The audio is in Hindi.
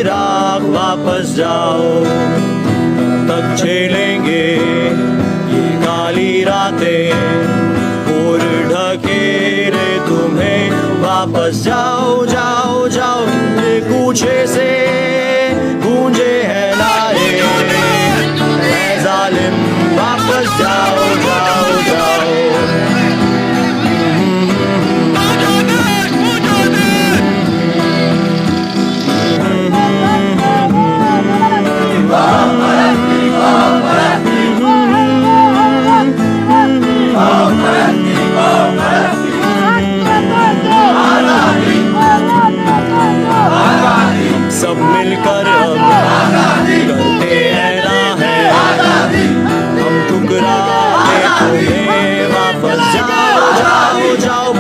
राख वापस जाओ, तब झेलेंगे ये काली रातें और ढकेले तुम्हें। वापस जाओ जाओ जाओ, ये कूचे से गूंजे हैं नारे, ऐ जालिम वापस जाओ जाओ जाओ। सब मिलकर अब करते ऐना है, हम ठुकरा के तुम्हें। वापस जाओ जाओ जाओ,